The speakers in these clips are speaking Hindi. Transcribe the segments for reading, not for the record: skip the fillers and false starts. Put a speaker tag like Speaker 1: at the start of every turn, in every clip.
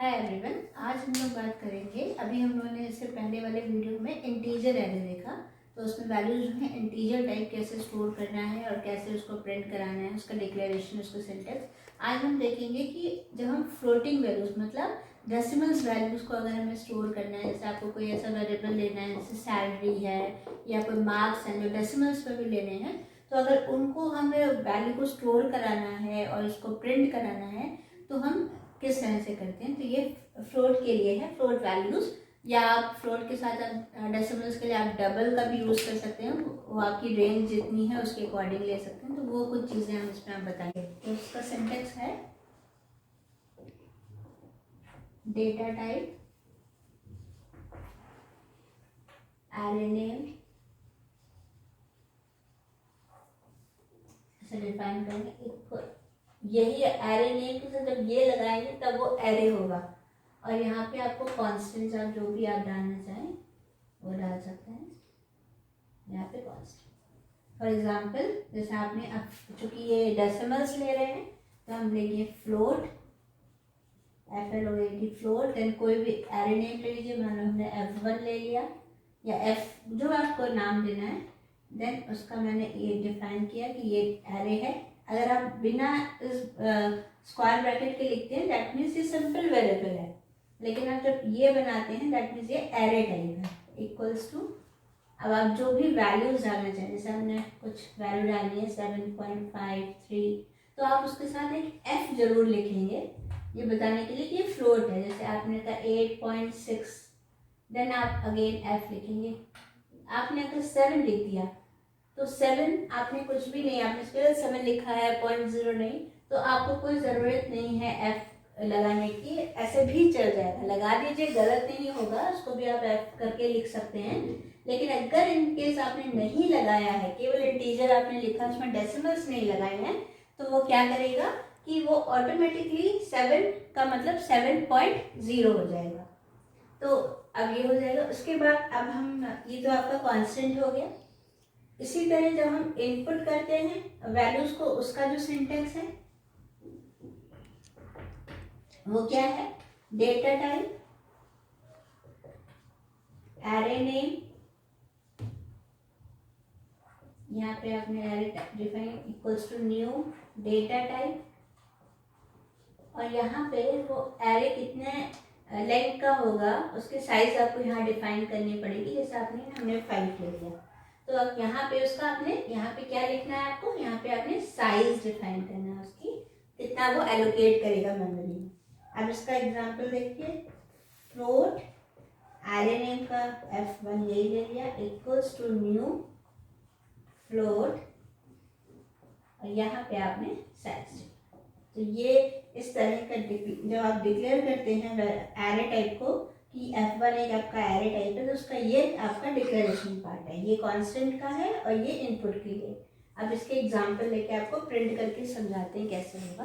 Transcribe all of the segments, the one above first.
Speaker 1: हाय एवरीवन, आज हम लोग बात करेंगे। अभी हम लोगों ने इससे पहले वाले वीडियो में इंटीजर एरे देखा, तो उसमें वैल्यूज जो है इंटीजर टाइप कैसे स्टोर करना है और कैसे उसको प्रिंट कराना है, उसका डिक्लेरेशन, उसका सिंटेक्स। आज हम देखेंगे कि जब हम फ्लोटिंग वैल्यूज मतलब डेसिमल्स वैल्यूज को अगर हमें स्टोर करना है, जैसे आपको कोई ऐसा वेरिएबल लेना है जैसे सैलरी है या कोई मार्क्स हैं जो डेसिमल्स पर भी लेने हैं, तो अगर उनको हमें वैल्यू को स्टोर कराना है और उसको प्रिंट कराना है तो हम किस तरह से करते हैं। तो ये फ्लोट के लिए है, फ्लोट वैल्यूज, या आप फ्लोट के साथ आप डेसिमल्स के लिए आप डबल का भी यूज कर सकते हैं, वो आपकी रेंज जितनी है उसके अकॉर्डिंग ले सकते हैं। तो वो कुछ चीजें हम इसमें आप बताएंगे। तो उसका सिंटेक्स है डेटा टाइप, एरे नेम, ऐसे डिफाइन करेंगे। यही एरे नेम के साथ जब ये लगाएंगे तब वो एरे होगा, और यहाँ पे आपको कॉन्स्टेंट्स आप जो भी आप डालना चाहें वो डाल सकते हैं। यहाँ पे कॉन्स्टेंट, फॉर एग्जांपल जैसे आपने अब चूंकि ये डेसिमल्स ले रहे हैं तो हम लेंगे फ्लोट, FLOAT फ्लोट। देन कोई भी एरे नेम ले लीजिए, मान लो हमने F1 ले लिया या F जो आपको नाम देना है। देन उसका मैंने ये डिफाइन किया कि ये एरे है। अगर आप बिना इस स्क्वायर ब्रैकेट के लिखते हैं दैट मीन्स ये सिंपल वेरिएबल है, लेकिन आप जब ये बनाते हैं दैट मीन्स ये एरे टाइप है। इक्वल्स टू, अब आप जो भी वैल्यूज डालना चाहें, जैसे हमने कुछ वैल्यू डालनी है 7.53, तो आप उसके साथ एक F जरूर लिखेंगे ये बताने के लिए कि ये फ्लोट है। जैसे आपने कहा 8.6, देन आप अगेन F लिखेंगे। आपने अगर 7 लिख दिया तो 7 आपने कुछ भी नहीं, आपने केवल 7 लिखा है, 0.0 नहीं, तो आपको कोई ज़रूरत नहीं है F लगाने की, ऐसे भी चल जाएगा। लगा दीजिए, गलत नहीं होगा, उसको भी आप F करके लिख सकते हैं। लेकिन अगर इन केस आपने नहीं लगाया है, केवल इंटीजर आपने लिखा, उसमें डेसिमल्स नहीं लगाए हैं, तो वो क्या करेगा कि वो ऑटोमेटिकली 7 का मतलब 7.0 हो जाएगा। तो अब ये हो जाएगा। उसके बाद अब हम, ये तो आपका कांस्टेंट हो गया। इसी तरह जब हम इनपुट करते हैं वैल्यूज को, उसका जो सिंटेक्स है वो क्या है, डेटा टाइप, एरे नेम, यहाँ पे आपने array define equals to new data type, और यहाँ पे वो एरे कितने लेंथ का होगा उसके साइज आपको यहाँ डिफाइन करनी पड़ेगी। जैसे हमने 5 ले लिया, तो अब यहाँ पे उसका आपने यहाँ पे क्या लिखना है, आपको यहाँ पे आपने साइज डिफाइन करना है उसकी, कितना वो एलोकेट करेगा मेमोरी में। अब इसका एग्जांपल देखिए, फ्लोट एरे नेम का F1 यही ले लिया, इक्वल्स टू न्यू फ्लोट, और यहाँ पे आपने साइज। तो ये इस तरह का जब आप डिक्लेयर करते हैं एरे टाइप को कि F1 एक आपका एरे टाइप है, तो उसका ये आपका डिक्लेरेशन पार्ट है, ये कांस्टेंट का है और ये इनपुट के लिए। अब इसके एग्जांपल लेके आपको प्रिंट करके समझाते हैं कैसे होगा।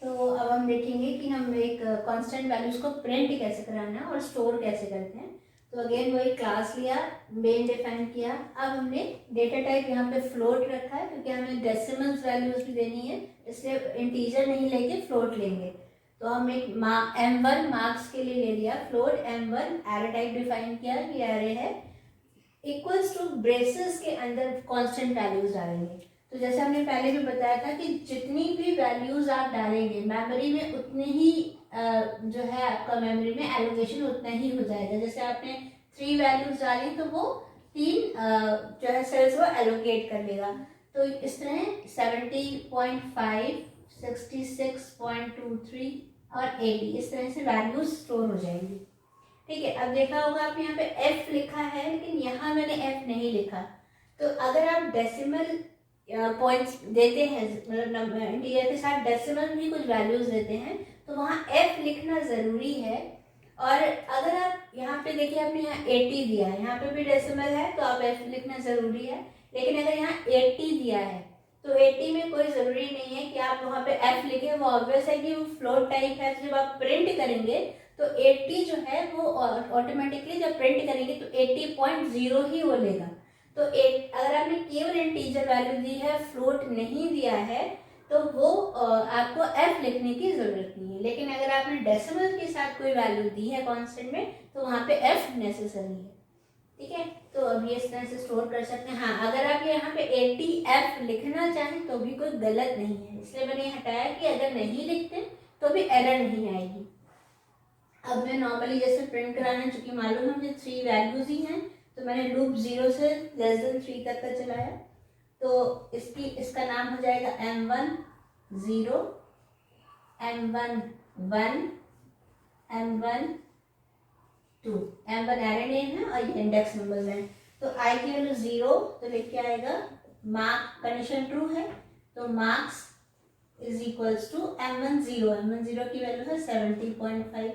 Speaker 1: तो अब हम देखेंगे कि हम एक कांस्टेंट वैल्यूज को प्रिंट कैसे कराना है और स्टोर कैसे करते हैं। तो अगेन वही क्लास लिया, मेन डिफाइन किया। अब हमने डेटा टाइप यहाँ पे फ्लोट रखा है क्योंकि हमें डेसिमल्स वैल्यूज भी देनी है, इसलिए इंटीजर नहीं लेंगे, फ्लोट लेंगे। तो हम एक M1 मार्क्स के लिए ले लिया float M1, array type define किया कि एरे है, इक्वल्स टू ब्रेसेस के अंदर कांस्टेंट वैल्यूज डालेंगे। तो जैसे हमने पहले भी बताया था कि जितनी भी वैल्यूज आप डालेंगे मेमोरी में उतने ही जो है आपका मेमोरी में एलोकेशन उतना ही हो जाएगा। जैसे आपने 3 वैल्यूज डाली तो वो 3 जो है सेल्स वो एलोकेट कर लेगा। तो इस तरह 70.5, 66.23 और 80 इस तरह से वैल्यूज स्टोर हो जाएंगी। ठीक है, अब देखा होगा आप यहाँ पे F लिखा है, लेकिन यहाँ मैंने F नहीं लिखा। तो अगर आप डेसिमल पॉइंट्स देते हैं, मतलब इंटीजर के साथ डेसिमल भी कुछ वैल्यूज देते हैं, तो वहाँ F लिखना ज़रूरी है। और अगर आप यहाँ पे देखिए, आपने यहाँ 80 दिया है, यहाँ पे भी डेसिमल है तो आप F लिखना ज़रूरी है। लेकिन अगर यहाँ 80 दिया है तो 80 में कोई ज़रूरी नहीं है कि आप वहाँ पे F लिखें, वो ऑब्वियस है कि वो फ्लोट टाइप है। तो जब आप प्रिंट करेंगे तो 80 जो है वो ऑटोमेटिकली जब प्रिंट करेंगे तो 80.0 ही वो लेगा। तो अगर आपने केवल इंटीजर वैल्यू दी है, फ्लोट नहीं दिया है, तो वो आपको f लिखने की जरूरत नहीं है। लेकिन अगर आपने डेसिमल के साथ कोई वैल्यू दी है कांस्टेंट में तो वहाँ पे f नेसेसरी है। ठीक है, तो अब ये इस तरह से स्टोर कर सकते हैं। हाँ, अगर आप यहाँ पे 80f लिखना चाहें तो भी कोई गलत नहीं है, इसलिए मैंने हटाया कि अगर नहीं लिखते तो भी एरर नहीं आएगी। अब मैं नॉर्मली जैसे प्रिंट कराना, चूंकि मालूम है मुझे 3 वैल्यूज ही हैं, तो मैंने लूप 0 से <3 तक का चलाया। तो इसका नाम हो जाएगा m1 0, m1 1, m1 2। m1 array name है और ये इंडेक्स नंबर्स हैं। तो i की वैल्यू 0 तो लिख के आएगा मार्क, कंडीशन ट्रू है तो marks is equals to m1 0 की वैल्यू है 70.5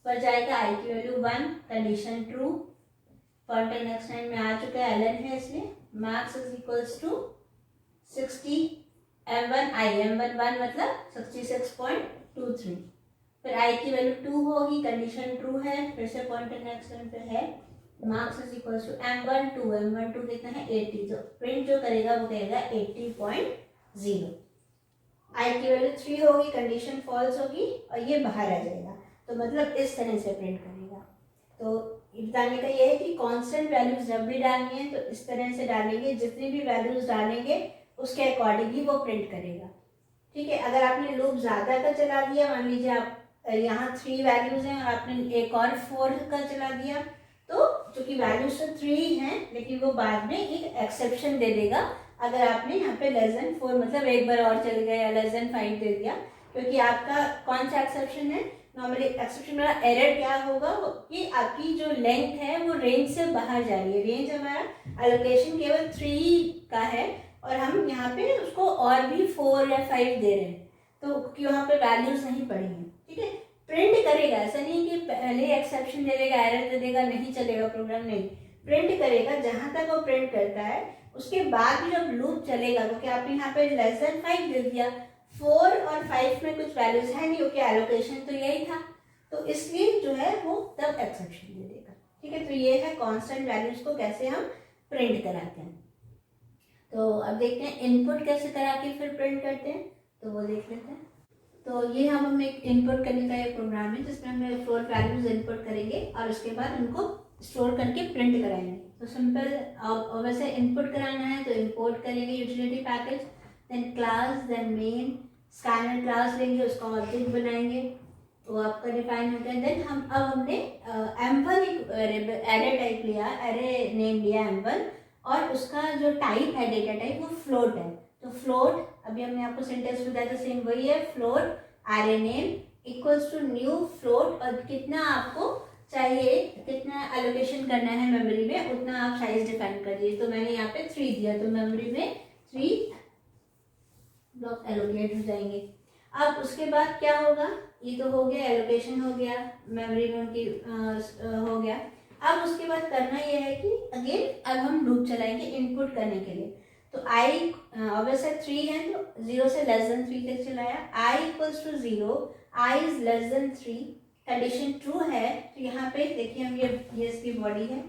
Speaker 1: पर जाएगा। i की value 1, condition true, pointer next line में आ चुका है, ln है इसलिए marks is equals to 60, m1 1 मतलब 66.23। फिर i की वैल्यू 2 होगी, कंडीशन ट्रू है, फिर से पॉइंटर नेक्स्ट लाइन पे है, marks is equals to m1 2 कितना है 80, तो प्रिंट जो करेगा वो कहेगा 80.0। i की वैल्यू 3 होगी, कंडीशन फॉल्स होगी और ये बाहर आ जाएगा। तो मतलब इस तरह से प्रिंट करेगा। तो बताने का ये है कि कांस्टेंट वैल्यूज जब भी डालनी है तो इस तरह से डालेंगे, जितनी भी वैल्यूज डालेंगे उसके अकॉर्डिंग ही वो प्रिंट करेगा। ठीक है, अगर आपने लूप ज्यादा का चला दिया, मान लीजिए आप यहाँ 3 वैल्यूज हैं और आपने एक और 4 का चला दिया, तो चूंकि वैल्यूज तो 3 हैं लेकिन वो बाद में एक एक्सेप्शन दे देगा अगर आपने यहाँ पे <4 मतलब एक बार और चल गया या <5 दे दिया, क्योंकि आपका कौन सा एक्सेप्शन है, नॉर्मली एक्सेप्शन वाला एरर क्या होगा कि आपकी जो लेंथ है वो रेंज से बाहर जा रही है। रेंज हमारा एलोकेशन केवल 3 का है और हम यहाँ पे उसको और भी 4 या 5 दे रहे हैं, तो यहाँ पे वैल्यूज नहीं पड़ी हैं। ठीक है, प्रिंट करेगा, ऐसा नहीं कि पहले एक्सेप्शन दे देगा, एरर दे देगा, नहीं चलेगा प्रोग्राम, नहीं, प्रिंट करेगा जहां तक वो प्रिंट करता है। उसके बाद भी जब लूप चलेगा, क्योंकि आपने यहाँ पे <5 दे दिया, 4 और 5 में कुछ वैल्यूज है नहीं, क्योंकि एलोकेशन तो यही था, तो इसलिए जो है वो तब एक्सेप्शन दे देगा। ठीक है, तो ये है कांस्टेंट वैल्यूज को कैसे हम प्रिंट कराते हैं। तो अब देखते हैं इनपुट कैसे करा के फिर प्रिंट करते हैं, तो वो देख लेते हैं। तो ये हम एक इनपुट करने का एक प्रोग्राम है जिसमें हम फ्लोट वैल्यूज इनपुट करेंगे और उसके बाद उनको स्टोर करके प्रिंट कराएंगे। तो सिंपल, अब वैसे इनपुट कराना है तो इंपोर्ट करेंगे utility package, then class, then main, scanner class लेंगे, उसका ऑब्जेक्ट बनाएंगे, वो आपका डिफाइन हो गया। देन हमने m1 एक एरे टाइप लिया, एरे नेम लिया m1 और उसका जो टाइप है डेटा टाइप वो फ्लोट है। तो फ्लोट, अभी हमने आपको सिंटेक्स बताया था, सेम वही है, float array name equals to new float, और कितना आपको चाहिए, कितना एलोकेशन करना है मेमोरी में उतना आप साइज डिफाइन कर दिए। तो मैंने यहाँ पे 3 दिया, तो मेमोरी में 3 ब्लॉक एलोकेट हो जाएंगे। अब उसके बाद क्या होगा, ये तो हो गया, एलोकेशन हो गया, मेमोरी में उनकी हो गया। अब उसके बाद करना ये है कि अगेन अब हम लूप चलाएंगे इनपुट करने के लिए। तो i ऑब्वियसली 3 है तो 0 से <3 तक चलाया, i equals to 0, i is <3, condition true है। तो यहाँ पे देखिए हम ये इसकी बॉडी है,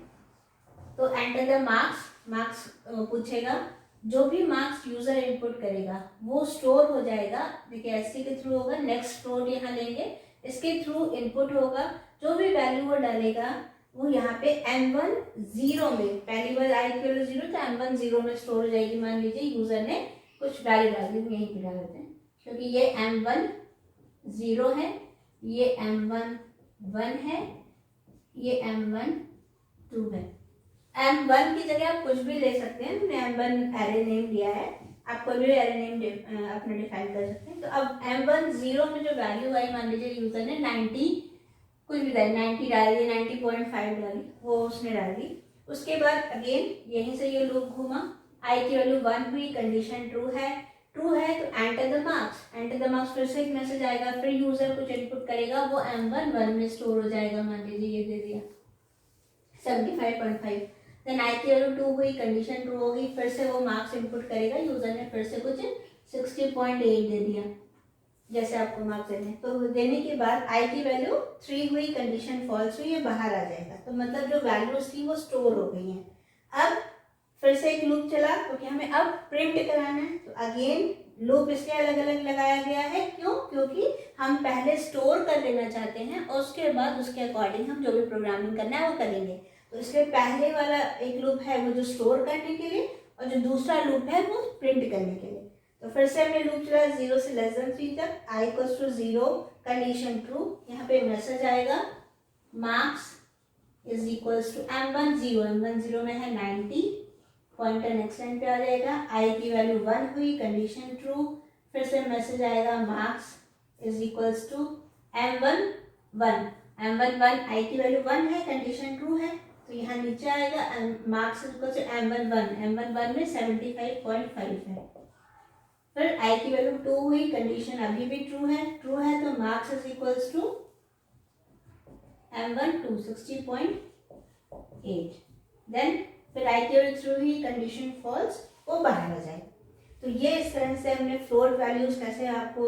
Speaker 1: तो एंटर द मार्क्स पूछेगा, जो भी मार्क्स यूजर इनपुट करेगा वो स्टोर हो जाएगा। देखिए एससी के थ्रू होगा, नेक्स्ट फ्लोट यहाँ लेंगे, इसके थ्रू इनपुट होगा, जो भी वैल्यू वो डालेगा वो यहाँ पे m1 0 में, पहली बार i की वैल्यू 0 तो m1 0 में स्टोर हो जाएगी। मान लीजिए यूजर ने कुछ वैल्यू डाल दी, यहीं पे डाल देते हैं, क्योंकि ये m1 0 है, ये m1 1 है, ये m1 2 है। m1 की जगह आप कुछ भी ले सकते हैं, हमने m1 एरे नेम लिया है, आप कोई भी एरे नेम अपने डिफाइन कर सकते हैं। तो अब m1 0 में जो वैल्यू आई, मान लीजिए यूजर ने 90 कुछ भी 90 डाल दी, 90.5 डाली, वो उसने डाल दी। उसके बाद अगेन यहीं से ये लूप घूमा, i की वैल्यू 1 हुई, कंडीशन ट्रू है तो एंटर द मार्क्स, फिर से एक मैसेज आएगा, फिर यूजर कुछ इनपुट करेगा, वो m1 1 में स्टोर हो जाएगा। मान लीजिए ये दे दिया 75.5, देन i की वैल्यू 2 हुई, कंडीशन ट्रू होगी, फिर से वो मार्क्स इनपुट करेगा, यूजर ने फिर से कुछ 60.8 दे दिया, जैसे आपको मार्क्स देने। तो देने के बाद i की वैल्यू 3 हुई, कंडीशन फॉल्स हुई, ये बाहर आ जाएगा। तो मतलब जो वैल्यूज थी वो स्टोर हो गई हैं। अब फिर से एक लूप चला, क्योंकि हमें अब प्रिंट कराना है, तो अगेन लूप इसलिए अलग अलग लगाया गया है, क्यों? क्योंकि हम पहले स्टोर कर लेना चाहते हैं और उसके बाद उसके अकॉर्डिंग हम जो भी प्रोग्रामिंग करना है वो करेंगे। तो इसलिए पहले वाला एक लूप है वो जो स्टोर करने के लिए, और जो दूसरा लूप है वो प्रिंट करने के लिए। तो फिर से हमने लूप चला 0 से लेस देन 3 तक, i equals to 0, condition true. यहाँ पे मैसेज आएगा marks is equals to m1 0, m1 0 में है 90, पॉइंटर नेक्स्ट लाइन पे आ जाएगा, i की वैल्यू 1 हुई, कंडीशन ट्रू। फिर से मैसेज आएगा marks is equals to m1 1, m1 1, i की वैल्यू 1 है, कंडीशन ट्रू है, तो यहाँ नीचे आएगा marks is equals to m1 1, m1 1 में 75.5 है। फिर i की वैल्यू 2 हुई, कंडीशन अभी भी ट्रू है तो marks is equals to m1 2 60.8। Then फिर i की वैल्यू ट्रू हुई, कंडीशन फॉल्स, वो बाहर आ जाए। तो ये इस तरह से हमने फ्लोट वैल्यूज कैसे आपको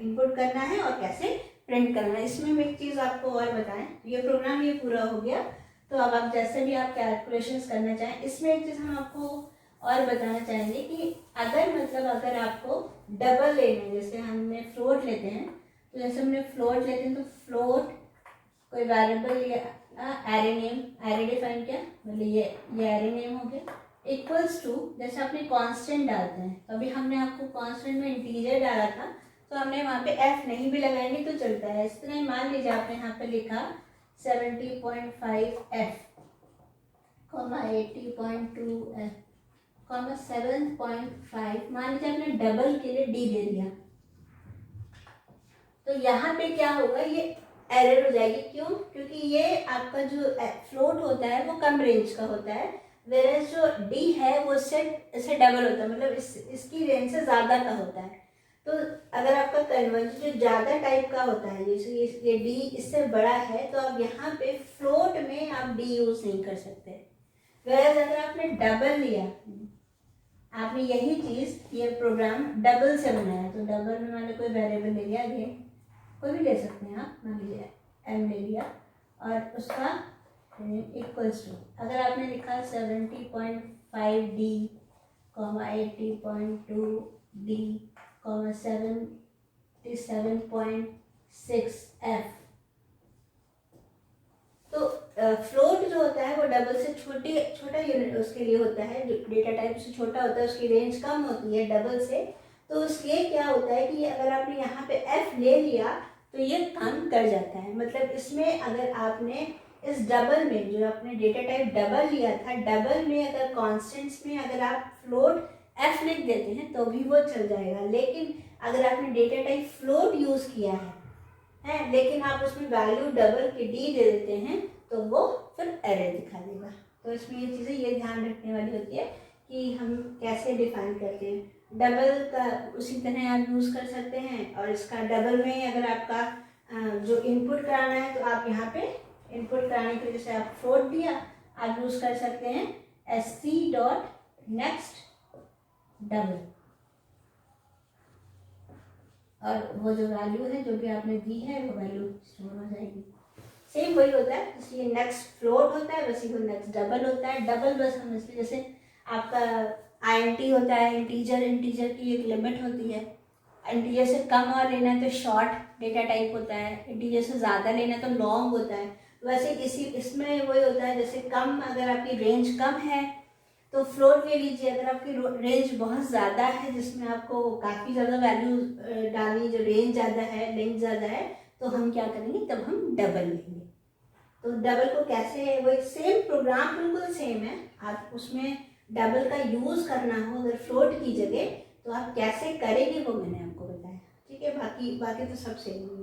Speaker 1: इनपुट करना है और कैसे प्रिंट करना है। इसमें हम एक चीज़ आपको और बताएं, ये प्रोग्राम ये पूरा हो गया, तो अब आप जैसे भी आप कैलकुलेशंस करना चाहें, इसमें एक चीज़ हम आपको और बताना चाहेंगे कि अगर आपको डबल लेना है, जैसे हमने फ्लोट लेते हैं, तो जैसे हमने फ्लोट लेते हैं तो फ्लोट कोई वेरिएबल या एरे नेम, एरे डिफाइन किया, मतलब ये एरे नेम हो गया, इक्वल्स टू, जैसे आपने कांस्टेंट डालते हैं, तो अभी हमने आपको कांस्टेंट में इंटीजर डाला था, तो हमने वहाँ पे f नहीं भी लगाएंगे तो चलता है। इस तरह मान लीजिए आपने यहाँ पे लिखा 70.5 f, 80.2 f, 7.5, मान लीजिए आपने डबल के लिए d दे दिया, तो यहाँ पे क्या होगा, ये एरर हो जाएगी। क्यों? क्योंकि ये आपका जो फ्लोट होता है वो कम रेंज का होता है, वेरेज जो d है वो इससे डबल होता है, मतलब इसकी रेंज से ज़्यादा का होता है। तो अगर आपका कन्वर्जन जो ज़्यादा टाइप का होता है, जैसे ये d इससे बड़ा है, तो आप यहाँ पे फ्लोट में आप d यूज़ नहीं कर सकते। वेरेज अगर आपने डबल लिया, आपने यही चीज़, ये प्रोग्राम डबल से बनाया, तो डबल में मैंने कोई वेरिएबल ले लिया, अगेन कोई भी ले सकते हैं आप, मान लीजिए m ले लिया, और उसका इक्वल्स टू, अगर आपने लिखा 70.5 d, 80.2 d, 77.6 f, तो फ्लोट जो होता है वो डबल से छोटा यूनिट उसके लिए होता है, जो डेटा टाइप से छोटा होता है उसकी रेंज कम होती है डबल से। तो इसलिए क्या होता है कि अगर आपने यहाँ पे f ले लिया तो ये काम कर जाता है। मतलब इसमें अगर आपने इस डबल में, जो आपने डेटा टाइप डबल लिया था, डबल में अगर कॉन्स्टेंट्स में अगर आप फ्लोट f लिख देते हैं तो भी वो चल जाएगा। लेकिन अगर आपने डेटा टाइप फ्लोट यूज़ किया है लेकिन आप उसमें वैल्यू डबल के d दे देते हैं, तो वो फिर एरर दिखा देगा। तो इसमें ये चीज़ें ये ध्यान रखने वाली होती है कि हम कैसे डिफाइन करते हैं। डबल का उसी तरह आप यूज़ कर सकते हैं, और इसका डबल में अगर आपका जो इनपुट कराना है, तो आप यहाँ पे इनपुट कराने के लिए जैसे आप फ्लोट दिया, आप यूज़ कर सकते हैं sc.next डबल, और वो जो वैल्यू है जो भी आपने दी है वो वैल्यू स्टोर हो जाएगी। सेम वही होता है, जैसे ये नेक्स्ट फ्लोट होता है वैसे ही नेक्स्ट डबल होता है। डबल बस हम इसलिए, जैसे आपका int होता है, इंटीजर की एक लिमिट होती है, इंटीजर से कम और लेना है तो शॉर्ट डेटा टाइप होता है, इंटीजर से ज़्यादा लेना है तो लॉन्ग होता है। वैसे इसमें वही होता है, जैसे कम, अगर आपकी रेंज कम है तो फ्लोट ले लीजिए, अगर आपकी रेंज बहुत ज़्यादा है जिसमें आपको काफ़ी ज़्यादा वैल्यू डालनी, जो रेंज ज़्यादा है, लेंथ ज़्यादा है, तो हम क्या करेंगे, तब हम डबल लेंगे। तो डबल को कैसे, वही सेम प्रोग्राम बिल्कुल सेम है, आप उसमें डबल का यूज़ करना हो अगर फ्लोट की जगह, तो आप कैसे करेंगे वो मैंने आपको बताया। ठीक है, बाकी तो सब सेम है।